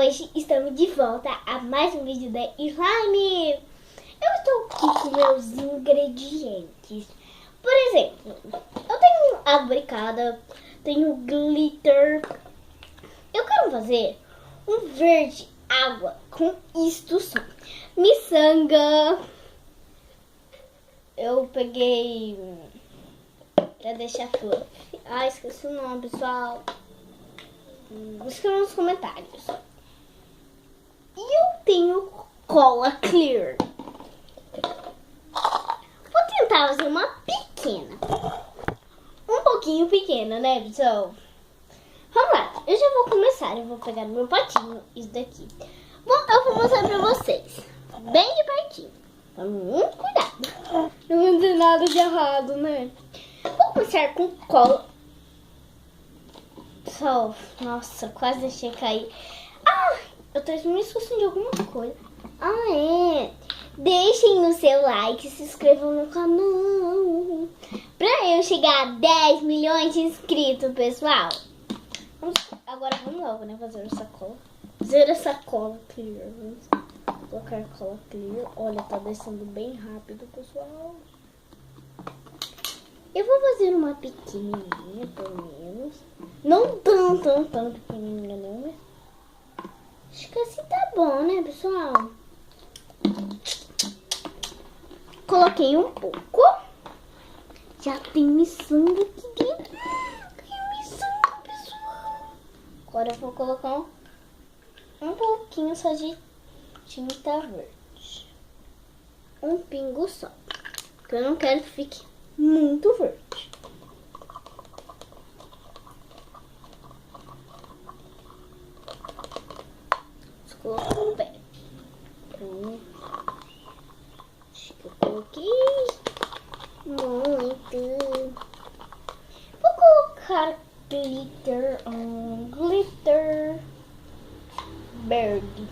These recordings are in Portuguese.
Hoje estamos de volta a mais um vídeo da Slime. Eu estou aqui com meus ingredientes. Por exemplo, eu tenho água bricada, tenho glitter. Eu quero fazer um verde água com isto só. Miçanga. Eu peguei pra deixar fluff. Ah, esqueci o nome, pessoal. Escreva nos comentários. E eu tenho cola clear. Vou tentar fazer uma pequena. Um pouquinho pequena, né, pessoal? Vamos lá. Eu já vou começar. Eu vou pegar no meu potinho isso daqui. Bom, eu vou mostrar pra vocês. Bem de pertinho. Tome muito cuidado. Não vou dizer nada de errado, né? Vou começar com cola. Pessoal, nossa, quase deixei cair. Ah, eu tô me esquecendo de alguma coisa. Ah, é. Deixem o seu like, se inscrevam no canal. Pra eu chegar a 10 milhões de inscritos, pessoal. Agora vamos logo, né? Fazer essa cola. Fazer essa cola clear. Vamos colocar cola clear. Olha, tá descendo bem rápido, pessoal. Eu vou fazer uma pequenininha, pelo menos. Não tão pequenininha, não, mas acho que assim tá bom, né, pessoal? Coloquei um pouco. Já tem miçanga aqui dentro. Tem miçanga, pessoal. Agora eu vou colocar um pouquinho só de tinta verde. Um pingo só. Porque eu não quero que fique muito verde. Vou colocar o pé. Acho que eu coloquei muito. Vou colocar glitter verde.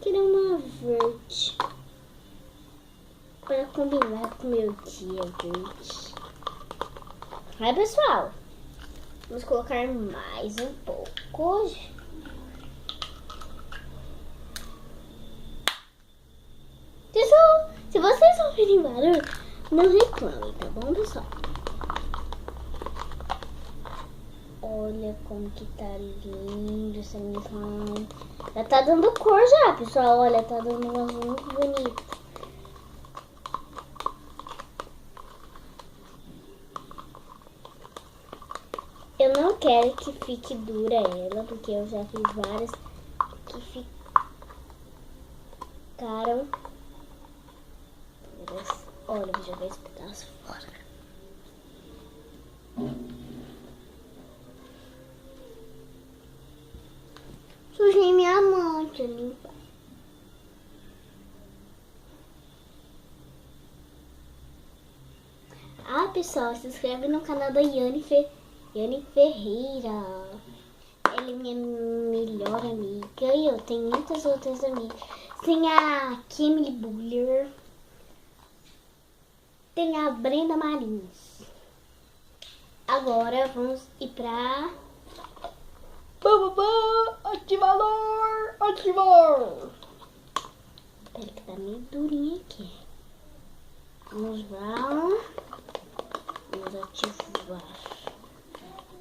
Quero uma verde para combinar com o meu dia verde. Aí, pessoal, vamos colocar mais um pouco. Pessoal, se vocês ouvirem barulho, não reclamem, tá bom, pessoal? Olha como que tá lindo essa minha slime. Já tá dando cor já, pessoal. Olha, tá dando um azul muito bonito. Eu não quero que fique dura ela, porque eu já fiz várias que ficaram. Olha, vou jogar esse pedaço fora. Sujei minha mão, deixa eu limpar. Ah, pessoal, se inscreve no canal da Yane Ferreira. Ela é minha melhor amiga e eu tenho muitas outras amigas. Tem a Kimmy Buller. Tem a Brenda Marins. Agora vamos ir pra... Ativador! Ativar! Espera que tá meio durinha aqui. Vamos lá. Vamos ativar.